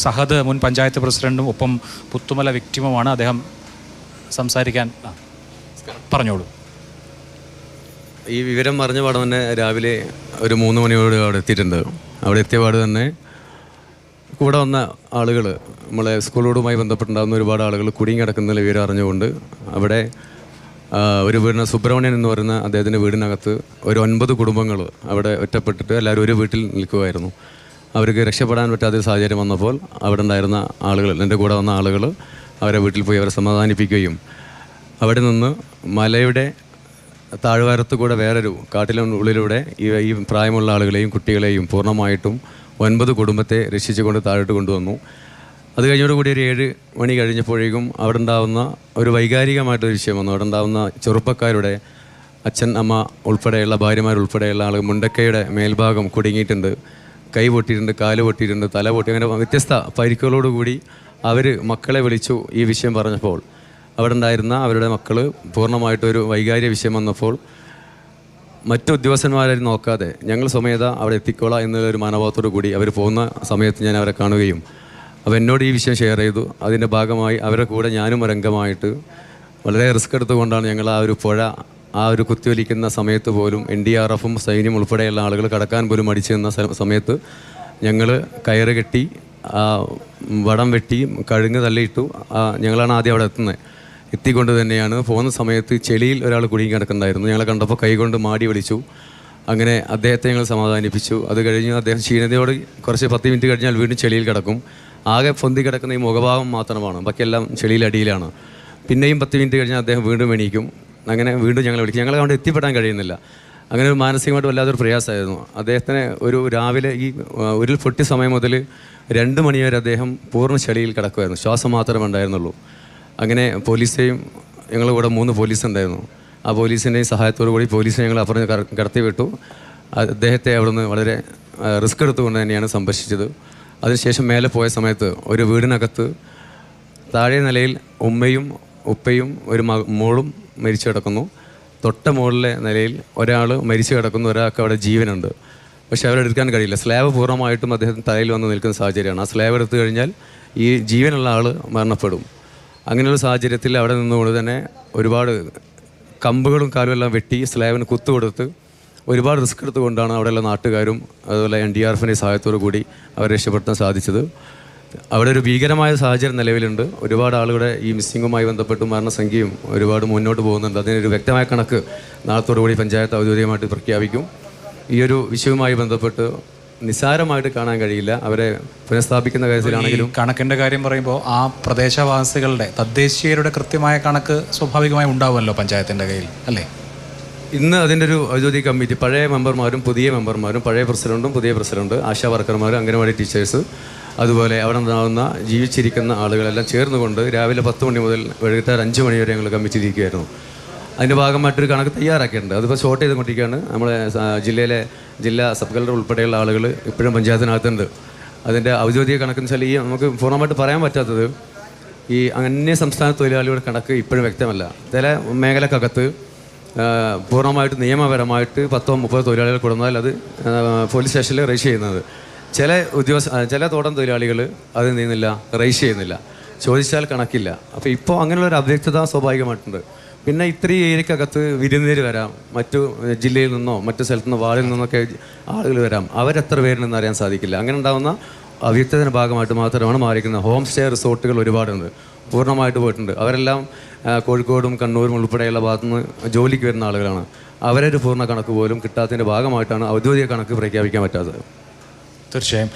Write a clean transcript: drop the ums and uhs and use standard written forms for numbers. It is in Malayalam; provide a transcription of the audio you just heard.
സഹദ് മുൻ പഞ്ചായത്ത് പ്രസിഡന്റും ഒപ്പം പുത്തുമല വ്യക്തിയുമാണ്. അദ്ദേഹം സംസാരിക്കാൻ പറഞ്ഞോളൂ. ഈ വിവരം അറിഞ്ഞ പാടെ തന്നെ രാവിലെ ഒരു 3 മണിയോട് അവിടെ എത്തിയിട്ടുണ്ട്. അവിടെ എത്തിയ പാട് തന്നെ കൂടെ വന്ന ആളുകൾ, നമ്മളെ സ്കൂളോടുമായി ബന്ധപ്പെട്ടുണ്ടാകുന്ന ഒരുപാട് ആളുകൾ കുടുങ്ങി കിടക്കുന്ന വിവരം അറിഞ്ഞുകൊണ്ട് അവിടെ ഒരു വീടിന് സുബ്രഹ്മണ്യൻ എന്ന് പറയുന്ന അദ്ദേഹത്തിൻ്റെ വീടിനകത്ത് ഒരു 9 കുടുംബങ്ങൾ അവിടെ ഒറ്റപ്പെട്ടിട്ട് എല്ലാവരും ഒരു വീട്ടിൽ നിൽക്കുമായിരുന്നു. അവർക്ക് രക്ഷപ്പെടാൻ പറ്റാത്ത സാഹചര്യം വന്നപ്പോൾ അവിടെ ഉണ്ടായിരുന്ന ആളുകൾ, എൻ്റെ കൂടെ വന്ന ആളുകൾ അവരെ വീട്ടിൽ പോയി അവരെ സമാധാനിപ്പിക്കുകയും അവിടെ നിന്ന് മലയുടെ താഴ്വാരത്ത് കൂടെ വേറൊരു കാട്ടിനുള്ളിലൂടെ ഈ പ്രായമുള്ള ആളുകളെയും കുട്ടികളെയും പൂർണ്ണമായിട്ടും 9 കുടുംബത്തെ രക്ഷിച്ചുകൊണ്ട് താഴോട്ട് കൊണ്ടുവന്നു. അത് കഴിഞ്ഞോടുകൂടി ഒരു 7 മണി കഴിഞ്ഞപ്പോഴേക്കും അവിടെ ഉണ്ടാകുന്ന ഒരു വൈകാരികമായിട്ടൊരു വിഷയം വന്നു. അവിടെ ഉണ്ടാകുന്ന ചെറുപ്പക്കാരുടെ അച്ഛൻ അമ്മ ഉൾപ്പെടെയുള്ള ഭാര്യമാരുൾപ്പെടെയുള്ള ആളുകൾ മുണ്ടക്കയുടെ മേൽഭാഗം കുടുങ്ങിയിട്ടുണ്ട്, കൈ പൊട്ടിയിട്ടുണ്ട്, കാല് പൊട്ടിയിട്ടുണ്ട്, തല പൊട്ടി, അങ്ങനെ വ്യത്യസ്ത പരിക്കുകളോടുകൂടി അവർ മക്കളെ വിളിച്ചു. ഈ വിഷയം പറഞ്ഞപ്പോൾ അവിടെ ഉണ്ടായിരുന്ന അവരുടെ മക്കൾ പൂർണ്ണമായിട്ടൊരു വൈകാരിക വിഷയം വന്നപ്പോൾ മറ്റു ഉദ്യോഗസ്ഥന്മാരും നോക്കാതെ ഞങ്ങൾ സ്വമേധ അവിടെ എത്തിക്കോളാം എന്നുള്ളൊരു മനോഭാവത്തോടു കൂടി അവർ പോകുന്ന സമയത്ത് ഞാൻ അവരെ കാണുകയും അപ്പോൾ എന്നോട് ഈ വിഷയം ഷെയർ ചെയ്തു. അതിൻ്റെ ഭാഗമായി അവരുടെ കൂടെ ഞാനും ഒരംഗമായിട്ട് വളരെ റിസ്ക് എടുത്തുകൊണ്ടാണ് ഞങ്ങൾ ആ ഒരു പുഴ, ആ ഒരു കുത്തിയൊലിക്കുന്ന സമയത്ത് പോലും NDRFും സൈന്യം ഉൾപ്പെടെയുള്ള ആളുകൾ കടക്കാൻ പോലും മടിച്ചു നിന്ന സമയത്ത് ഞങ്ങൾ കയറ് കെട്ടി വടം വെട്ടി കഴുങ്ങ് തള്ളിയിട്ടു. ഞങ്ങളാണ് ആദ്യം അവിടെ എത്തുന്നത്. എത്തിക്കൊണ്ട് തന്നെയാണ് പോകുന്ന സമയത്ത് ചെളിയിൽ ഒരാൾ കുടുങ്ങി കിടക്കുന്നുണ്ടായിരുന്നു. ഞങ്ങളെ കണ്ടപ്പോൾ കൈകൊണ്ട് മാടി വിളിച്ചു. അങ്ങനെ അദ്ദേഹത്തെ ഞങ്ങൾ സമാധാനിപ്പിച്ചു. അത് കഴിഞ്ഞ് അദ്ദേഹം ക്ഷീണതയോട് കുറച്ച് 10 മിനിറ്റ് കഴിഞ്ഞാൽ വീണ്ടും ചെളിയിൽ കിടക്കും. ആകെ പൊന്തി കിടക്കുന്ന ഈ മുഖഭാവം മാത്രമാണ്, ബാക്കിയെല്ലാം ചെളിയിലടിയിലാണ്. പിന്നെയും 10 മിനിറ്റ് കഴിഞ്ഞാൽ അദ്ദേഹം വീണ്ടും എണീക്കും. അങ്ങനെ വീണ്ടും ഞങ്ങളെ വിളിക്കും. ഞങ്ങളെ കൊണ്ട് എത്തിപ്പെടാൻ കഴിയുന്നില്ല. അങ്ങനെ ഒരു മാനസികമായിട്ട് വല്ലാത്തൊരു പ്രയാസമായിരുന്നു അദ്ദേഹത്തിന്. ഒരു രാവിലെ ഈ ഉരുൾപൊട്ടി സമയം മുതൽ 2 മണി വരെ അദ്ദേഹം പൂർണ്ണ ചെളിയിൽ കിടക്കുമായിരുന്നു. ശ്വാസം മാത്രമേ ഉണ്ടായിരുന്നുള്ളൂ. അങ്ങനെ പോലീസെയും ഞങ്ങളുടെ കൂടെ 3 പോലീസ് ഉണ്ടായിരുന്നു. ആ പോലീസിൻ്റെയും സഹായത്തോടു കൂടി പോലീസ് ഞങ്ങൾ അപ്പുറം കടത്തി വിട്ടു. അദ്ദേഹത്തെ അവിടുന്ന് വളരെ റിസ്ക് എടുത്തുകൊണ്ട് തന്നെയാണ് സംരക്ഷിച്ചത്. അതിനുശേഷം മേലെ പോയ സമയത്ത് ഒരു വീടിനകത്ത് താഴെ നിലയിൽ ഉമ്മയും ഉപ്പയും ഒരു മോളും മരിച്ചു കിടക്കുന്നു. തൊട്ട മുകളിലെ നിലയിൽ ഒരാൾ മരിച്ചു കിടക്കുന്നു, ഒരാൾക്ക് അവിടെ ജീവനുണ്ട്. പക്ഷേ അവരെടുക്കാൻ കഴിയില്ല. സ്ലാബ് പൂർണ്ണമായിട്ടും അദ്ദേഹത്തിന് തലയിൽ വന്ന് നിൽക്കുന്ന സാഹചര്യമാണ്. ആ സ്ലാബ് എടുത്തു കഴിഞ്ഞാൽ ഈ ജീവനുള്ള ആൾ മരണപ്പെടും. അങ്ങനെയുള്ള സാഹചര്യത്തിൽ അവിടെ നിന്നുകൊണ്ട് തന്നെ ഒരുപാട് കമ്പുകളും കാലും എല്ലാം വെട്ടി സ്ലാബിന് കുത്തുകൊടുത്ത് ഒരുപാട് റിസ്ക് എടുത്തുകൊണ്ടാണ് അവിടെയുള്ള നാട്ടുകാരും അതുപോലെ NDRFിൻ്റെ സഹായത്തോടു കൂടി അവരെ രക്ഷപ്പെടുത്താൻ സാധിച്ചത്. അവിടെ ഒരു ഭീകരമായ സാഹചര്യം നിലവിലുണ്ട്. ഒരുപാട് ആളുകളുടെ ഈ മിസ്സിങ്ങുമായി ബന്ധപ്പെട്ട് മരണസംഖ്യയും ഒരുപാട് മുന്നോട്ട് പോകുന്നുണ്ട്. അതിനൊരു വ്യക്തമായ കണക്ക് നാളത്തോടുകൂടി പഞ്ചായത്ത് ഔദ്യോഗികമായിട്ട് പ്രഖ്യാപിക്കും. ഈ ഒരു വിഷയവുമായി ബന്ധപ്പെട്ട് നിസ്സാരമായിട്ട് കാണാൻ കഴിയില്ല. അവരെ പുനഃസ്ഥാപിക്കുന്ന കാര്യത്തിലാണെങ്കിലും കണക്കിൻ്റെ കാര്യം പറയുമ്പോൾ ആ പ്രദേശവാസികളുടെ തദ്ദേശീയരുടെ കൃത്യമായ കണക്ക് സ്വാഭാവികമായി ഉണ്ടാവുമല്ലോ പഞ്ചായത്തിൻ്റെ കയ്യിൽ, അല്ലേ? ഇന്ന് അതിൻ്റെ ഒരു ഔദ്യോഗിക കമ്മിറ്റി, പഴയ മെമ്പർമാരും പുതിയ മെമ്പർമാരും, പഴയ പ്രസിഡൻറ്റും പുതിയ പ്രസിഡൻറ്റ്, ആശാ വർക്കർമാർ, അംഗനവാടി ടീച്ചേഴ്സ്, അതുപോലെ അവിടെ ഉണ്ടാകുന്ന ജീവിച്ചിരിക്കുന്ന ആളുകളെല്ലാം ചേർന്നുകൊണ്ട് രാവിലെ 10 മണി മുതൽ വൈകിട്ട് 5 മണി വരെ ഞങ്ങൾ കമ്മിറ്റി ഇരിക്കുകയായിരുന്നു. അതിൻ്റെ ഭാഗമായിട്ടൊരു കണക്ക് തയ്യാറാക്കിയിട്ടുണ്ട്. അതിപ്പോൾ ഷോർട്ട് ചെയ്തുകൊണ്ടിരിക്കുകയാണ്. നമ്മളെ ജില്ലാ സബ് കളക്ടർ ഉൾപ്പെടെയുള്ള ആളുകൾ ഇപ്പോഴും പഞ്ചായത്തിനകത്തുണ്ട്. അതിൻ്റെ ഔദ്യോഗിക കണക്കെന്ന് വെച്ചാൽ ഈ നമുക്ക് പൂർണ്ണമായിട്ട് പറയാൻ പറ്റാത്തത് ഈ അന്യ സംസ്ഥാന തൊഴിലാളികളുടെ കണക്ക് ഇപ്പോഴും വ്യക്തമല്ല. ചില മേഖലക്കകത്ത് പൂർണ്ണമായിട്ട് നിയമപരമായിട്ട് 10-30 തൊഴിലാളികൾ കൊടുത്താൽ അത് പോലീസ് സ്റ്റേഷനിൽ രജിസ്റ്റർ ചെയ്യുന്നത്. ചില തോട്ടം തൊഴിലാളികൾ അത് നീന്നില്ല, രജിസ്റ്റർ ചെയ്യുന്നില്ല, ചോദിച്ചാൽ കണക്കില്ല. അപ്പോൾ ഇപ്പോൾ അങ്ങനെയുള്ളൊരു അവ്യക്തത സ്വാഭാവികമായിട്ടുണ്ട്. പിന്നെ ഇത്രയും ഏരിയക്കകത്ത് വിരുന്നേര് വരാം, മറ്റു ജില്ലയിൽ നിന്നോ മറ്റു സ്ഥലത്തു നിന്നോ വാർഡിൽ നിന്നൊക്കെ ആളുകൾ വരാം. അവരെത്ര പേരിലെന്ന് അറിയാൻ സാധിക്കില്ല. അങ്ങനെ ഉണ്ടാകുന്ന അവ്യക്തതയുടെ ഭാഗമായിട്ട് മാത്രമാണ് മാറിയിരിക്കുന്നത്. ഹോം സ്റ്റേ റിസോർട്ടുകൾ ഒരുപാടുണ്ട്, പൂർണ്ണമായിട്ട് പോയിട്ടുണ്ട്. അവരെല്ലാം കോഴിക്കോടും കണ്ണൂരും ഉൾപ്പെടെയുള്ള ഭാഗത്തുനിന്ന് ജോലിക്ക് വരുന്ന ആളുകളാണ്. അവരൊരു പൂർണ്ണ കണക്ക് പോലും കിട്ടാത്തതിൻ്റെ ഭാഗമായിട്ടാണ് ഔദ്യോഗിക കണക്ക് പ്രഖ്യാപിക്കാൻ പറ്റാത്തത്. തീർച്ചയായും.